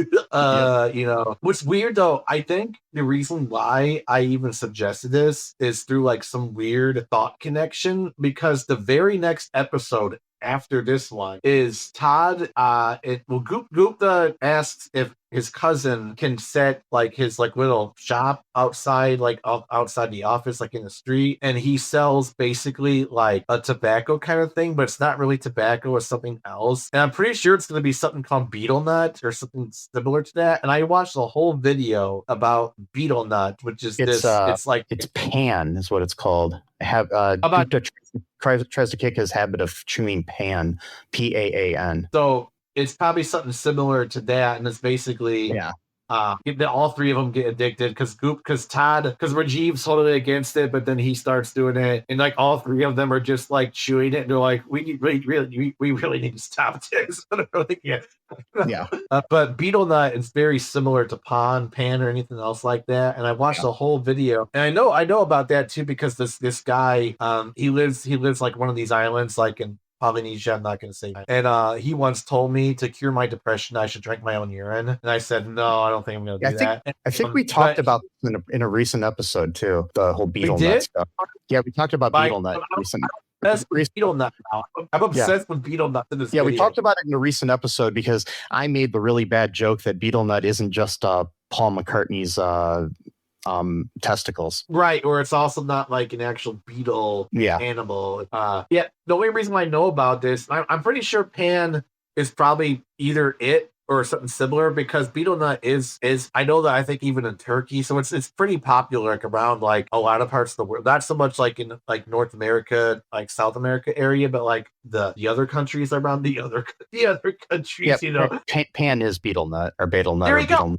What's weird though, I think the reason why I even suggested this is through like some weird thought connection, because the very next episode after this one is Todd Gupta asks if his cousin can set like his like little shop outside outside the office, like in the street, and he sells basically like a tobacco kind of thing, but it's not really tobacco, it's something else, and I'm pretty sure it's going to be something called beetle nut or something similar to that. And I watched a whole video about beetle nut, which is it's pan is what it's called. Gupta tries to kick his habit of chewing pan, PAAN. So it's probably something similar to that, and it's basically all 3 of them get addicted because Rajiv's holding it against it, but then he starts doing it, and like all 3 of them are just like chewing it, and they're like, we really need to stop this. But beetle nut is very similar to pan or anything else like that. And I watched the whole video, and I know about that too, because this guy he lives like one of these islands like in Polynesia, I'm not going to say. And he once told me to cure my depression, I should drink my own urine. And I said, no, I don't think I'm going to do that. I think we talked about this in a recent episode too, the whole beetle nut stuff. Yeah, we talked about beetle nut recently. Beetle nut now. I'm obsessed with beetle nut in this video. We talked about it in a recent episode because I made the really bad joke that beetle nut isn't just Paul McCartney's testicles, right? Or it's also not like an actual beetle animal. The only reason I know about this, I'm pretty sure pan is probably either it or something similar, because beetle nut is I know that I think even in Turkey, so it's pretty popular like around like a lot of parts of the world, not so much like in like North America, like South America area, but like the other countries around the other countries, pan is beetle nut or betel nut. There you go.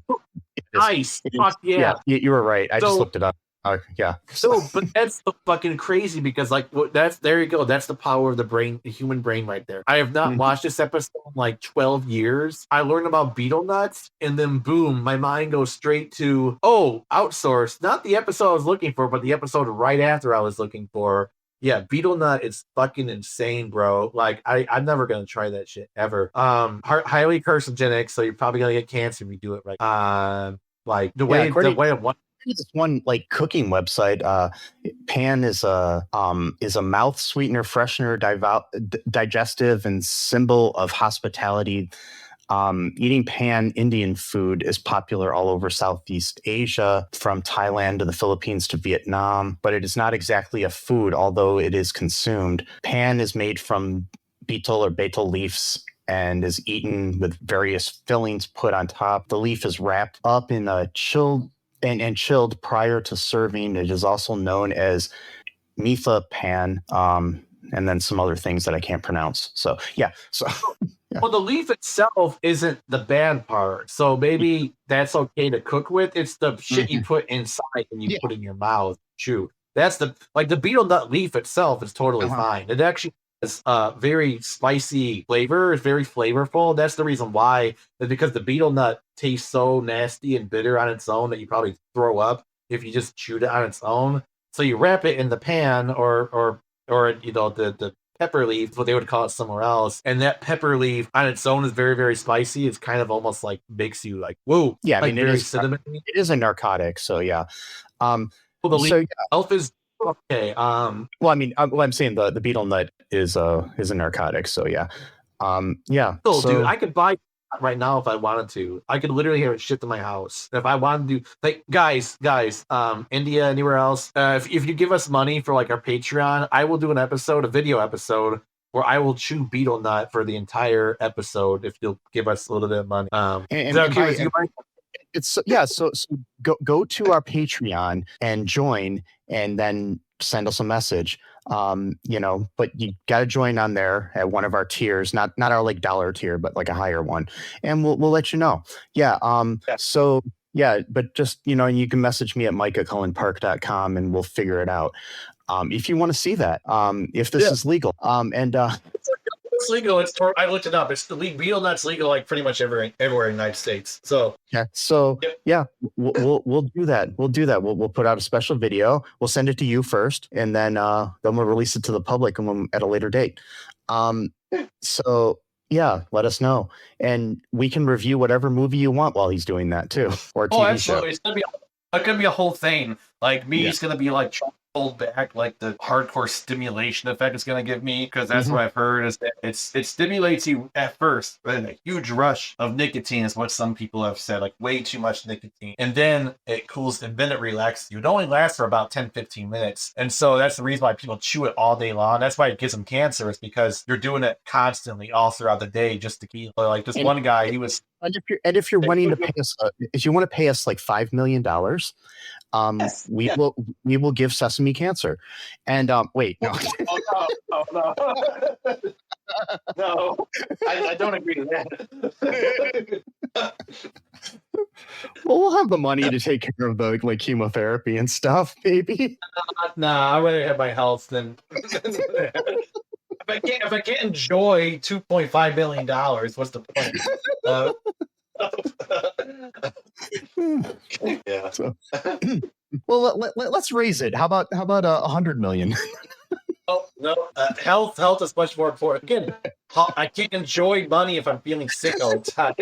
Nice. Fuck yeah. You were right. I just looked it up. So, but that's so fucking crazy, because like there you go. That's the power of the brain, the human brain right there. I have not watched this episode in like 12 years. I learned about beetle nuts, and then boom, my mind goes straight to, Outsourced. Not the episode I was looking for, but the episode right after I was looking for. Yeah, beetle nut is fucking insane, bro. Like I'm never gonna try that shit ever. Highly carcinogenic, so you're probably gonna get cancer if you do it right. Like the way of what. This one like cooking website, pan is a mouth sweetener, freshener, digestive, and symbol of hospitality. Eating pan Indian food is popular all over Southeast Asia, from Thailand to the Philippines to Vietnam, but it is not exactly a food, although it is consumed. Pan is made from betel or betel leaves and is eaten with various fillings put on top. The leaf is wrapped up in a chilled prior to serving. It is also known as Mitha pan, and then some other things that I can't pronounce. So yeah. Well, the leaf itself isn't the bad part, so maybe that's okay to cook with. It's the shit you put inside and you put in your mouth. Chew. That's the beetle nut leaf itself is totally fine. It actually has very spicy flavor. It's very flavorful. That's the reason why, because the beetle nut tastes so nasty and bitter on its own that you probably throw up if you just chewed it on its own. So you wrap it in the pan or the pepper leaf, what they would call it somewhere else, and that pepper leaf on its own is very, very spicy. It's kind of almost like makes you like, whoa. Yeah, like, I mean, it is a narcotic, so yeah. Well, the leaf itself is okay. Well, I mean, I'm saying the beetle nut is a narcotic, so yeah. Dude, I could buy right now if I wanted to. I could literally have it shipped to my house if I wanted to. Like, guys, India, anywhere else, if you give us money for like our Patreon, I will do a video episode where I will chew beetle nut for the entire episode if you'll give us a little bit of money. it's yeah. So go to our Patreon and join, and then send us a message. But you got to join on there at one of our tiers, not our like dollar tier, but like a higher one, and we'll let you know. Yeah. So yeah, but just and you can message me at mike@cullenpark.com and we'll figure it out. If you want to see that, if this is legal, It's legal. I looked it up. It's the legal. That's legal, like pretty much everywhere in the United States. So we'll do that. We'll put out a special video. We'll send it to you first, and then we'll release it to the public at a later date. So yeah, let us know, and we can review whatever movie you want while he's doing that too, or TV absolutely. show. It's gonna be a whole thing. Like me, it's gonna be like hold back like the hardcore stimulation effect it's going to give me, because that's what I've heard is that it stimulates you at first, but a huge rush of nicotine is what some people have said, like way too much nicotine, and then it cools and then it relaxes you. It only lasts for about 10-15 minutes, and so that's the reason why people chew it all day long. That's why it gives them cancer, is because you're doing it constantly all throughout the day just to keep, like this one guy, he was. And if you're wanting to pay us, if you want to pay us like $5 million, we will give Sesame cancer. And wait, no. No. No, I don't agree with that. Well, we'll have the money to take care of the like chemotherapy and stuff, baby. Nah, I'd rather have my health than. If I can't enjoy $2.5 billion, what's the point? Yeah. So, well, let's raise it. How about 100 million? Oh no, health is much more important. Again, I can't enjoy money if I'm feeling sick all the time.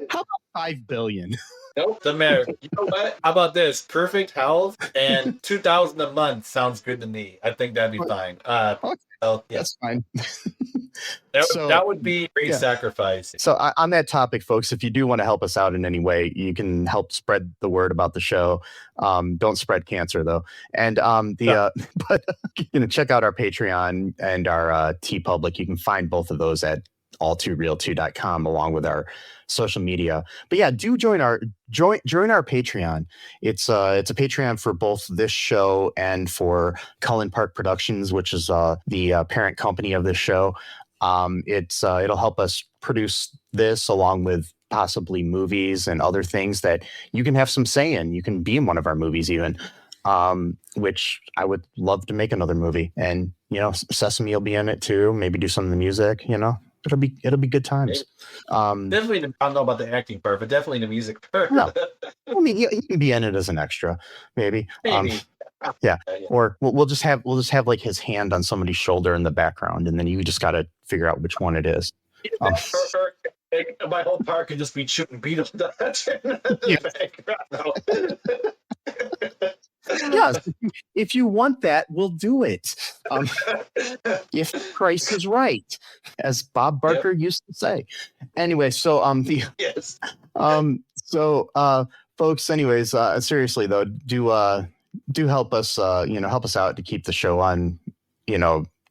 How about 5 billion? Nope, the matter. You know what? How about this? Perfect health and $2,000 a month sounds good to me. I think that'd be fine. That's fine. That would be a great sacrifice. So on that topic, folks, if you do want to help us out in any way, you can help spread the word about the show. Don't spread cancer though. And but check out our Patreon and our TeePublic. You can find both of those at all2real2.com along with our social media. But yeah, do join our Patreon. It's a Patreon for both this show and for Cullen Park Productions, which is the parent company of this show. It'll help us produce this along with possibly movies and other things that you can have some say in. You can be in one of our movies even, which I would love to make another movie. And Sesame will be in it too. Maybe do some of the music. It'll be good times. Definitely, I don't know about the acting part, but definitely the music part. No, I mean you can be in it as an extra, maybe. Yeah, or we'll just have like his hand on somebody's shoulder in the background, and then you just got to figure out which one it is. My whole park could just be shooting Beatles dots in the background. Yeah, if you want that, we'll do it. If the price is right, as Bob Barker used to say. Anyway, so folks. Anyways, seriously though, do help us. Help us out to keep the show on.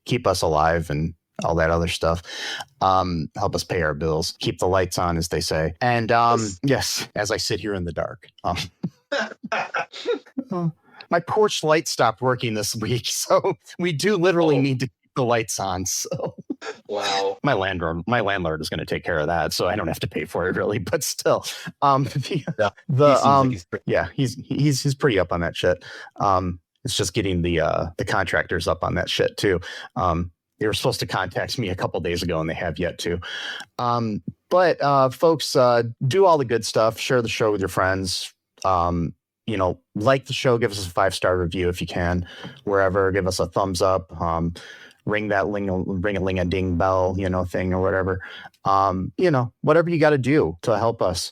Keep us alive and all that other stuff. Help us pay our bills, keep the lights on, as they say. And yes, as I sit here in the dark. My porch light stopped working this week, so we do literally need to keep the lights on. So, wow, my landlord is going to take care of that, so I don't have to pay for it really. But still, he's pretty up on that shit. It's just getting the contractors up on that shit too. They were supposed to contact me a couple days ago, and they have yet to. But folks, do all the good stuff. Share the show with your friends. Like the show, give us a 5-star review if you can, wherever. Give us a thumbs up. Ring that ring-a-ling-a-ding bell, thing or whatever. Whatever you got to do to help us.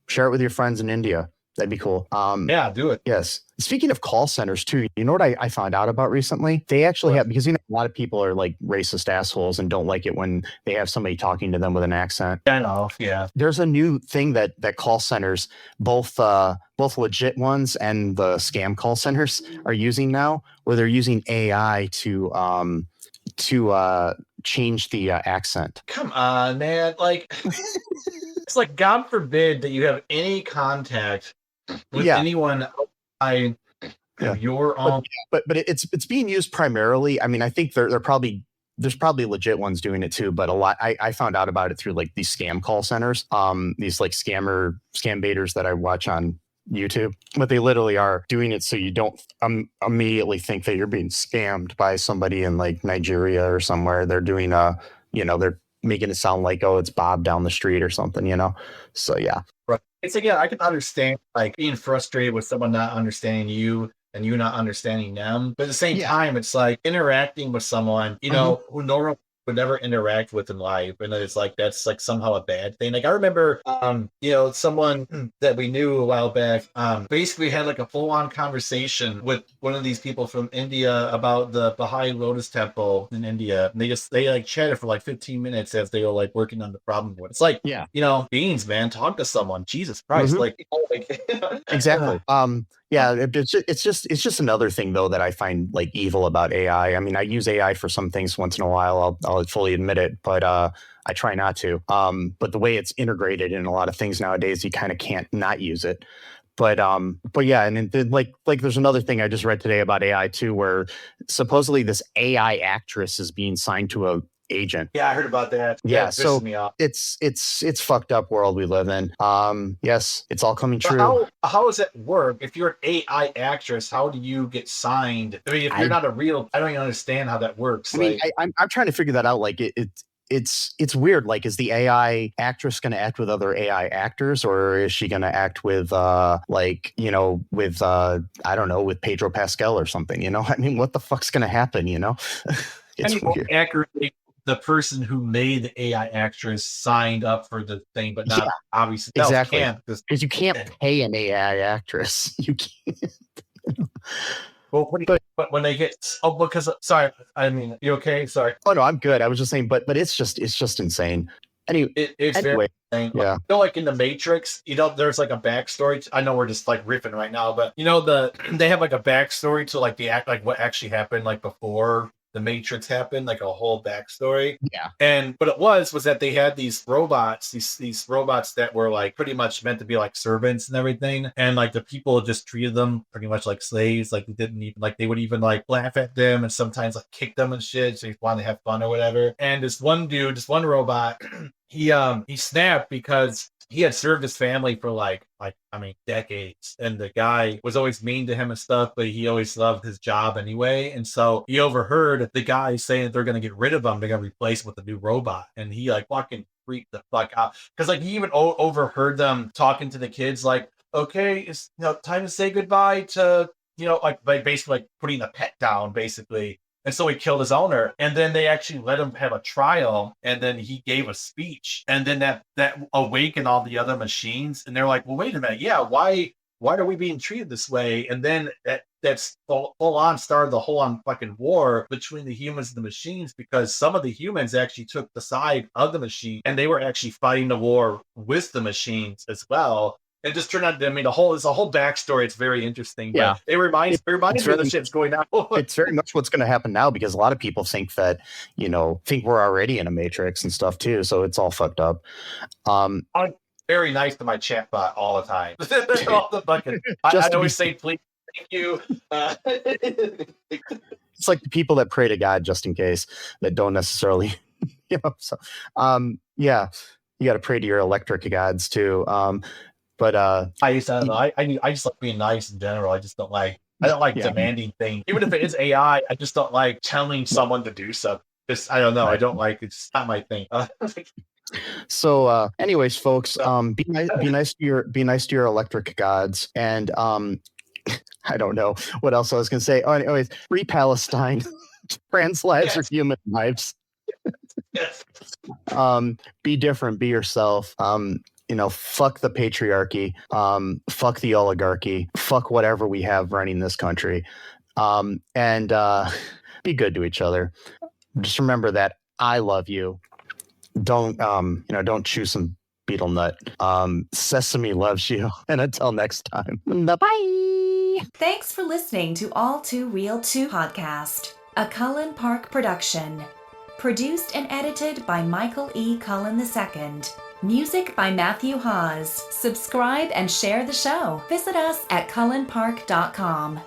Share it with your friends in India. That'd be cool. Yeah, do it. Yes. Speaking of call centers too, you know what I found out about recently? They actually have, because a lot of people are like racist assholes and don't like it when they have somebody talking to them with an accent. I know. Yeah. There's a new thing that call centers, both legit ones and the scam call centers are using now, where they're using AI to change the accent. Come on, man. Like it's like, God forbid that you have any contact with anyone outside of your own. But it's being used primarily. I mean, I think there's probably legit ones doing it too, but a lot. I found out about it through like these scam call centers, these like scam baiters that I watch on YouTube, but they literally are doing it so you don't immediately think that you're being scammed by somebody in like Nigeria or somewhere. They're doing they're making it sound like, oh, it's Bob down the street or something, So yeah. Right. It's again, I can understand like being frustrated with someone not understanding you and you not understanding them. But at the same time, it's like interacting with someone, who normally would never interact with in life. And it's like, that's like somehow a bad thing. Like I remember, someone that we knew a while back, basically had like a full on conversation with one of these people from India about the Baha'i Lotus Temple in India. And they like chatted for like 15 minutes as they were like working on the problem. It's like, beans, man, talk to someone. Jesus Christ. Exactly. It's just another thing though that I find like evil about AI. I mean, I use AI for some things once in a while. I'll fully admit it, but I try not to. But the way it's integrated in a lot of things nowadays, you kind of can't not use it. But yeah, and then like there's another thing I just read today about AI too, where supposedly this AI actress is being signed to a agent. Yeah, I heard about that. Yeah, so it's fucked up world we live in. Yes, it's all coming true. How does that work? If you're an AI actress, how do you get signed? I mean, if you're not a real, I don't even understand how that works. I mean, I'm trying to figure that out. Like it's weird. Like, is the AI actress going to act with other AI actors, or is she going to act with I don't know, with Pedro Pascal or something? I mean, what the fuck's going to happen? It's weird. Accurately, the person who made the AI actress signed up for the thing, but not obviously. Exactly. Because you can't pay an AI actress. You can't. Well, but when they get sorry, I mean, you okay? Sorry. Oh no, I'm good. I was just saying, but it's just insane. Anyway, very insane. Yeah. Like in the Matrix, there's like a backstory. I know we're just like riffing right now, but they have like a backstory to like like what actually happened like before the Matrix happened, like a whole backstory. Yeah. And what it was that they had these robots, these robots that were like pretty much meant to be like servants and everything. And like the people just treated them pretty much like slaves. Like they didn't even they would even like laugh at them and sometimes like kick them and shit. So they wanted to have fun or whatever. And this one robot, he snapped because he had served his family for decades, and the guy was always mean to him and stuff, but he always loved his job anyway. And so he overheard the guy saying that they're going to get rid of him, they're going to replace him with a new robot, and he like fucking freaked the fuck out because like he even overheard them talking to the kids like, okay, it's time to say goodbye to like basically like putting a pet down basically. And so he killed his owner, and then they actually let him have a trial, and then he gave a speech, and then that awakened all the other machines, and they're like, well, wait a minute, why are we being treated this way? And then that's full on started the whole on fucking war between the humans and the machines, because some of the humans actually took the side of the machine, and they were actually fighting the war with the machines as well. It just turned out, I mean, it's a whole backstory. It's very interesting. Yeah. But it reminds me of the shit's going on. It's very much what's going to happen now, because a lot of people think that, think we're already in a Matrix and stuff too. So it's all fucked up. I'm very nice to my chatbot all the time. All the fucking, I always say, please, thank you. It's like the people that pray to God just in case, that don't necessarily, so, yeah, you got to pray to your electric gods too. But I just like being nice in general. I don't like demanding things. Even if it is AI, I just don't like telling someone to do something. Just, I don't know. Right. I don't like, it's not my thing. So anyways, folks, be nice to your electric gods. And I don't know what else I was gonna say. Oh, anyways, free Palestine. Trans lives are human lives. Yes. Be different, be yourself. Fuck the patriarchy, fuck the oligarchy, fuck whatever we have running this country, and be good to each other. Just remember that I love you. Don't chew some beetle nut. Sesame loves you. And until next time, bye. Thanks for listening to All Too Real 2 podcast, a Cullen Park production. Produced and edited by Michael E. Cullen II. Music by Matthew Hawes. Subscribe and share the show. Visit us at cullenpark.com.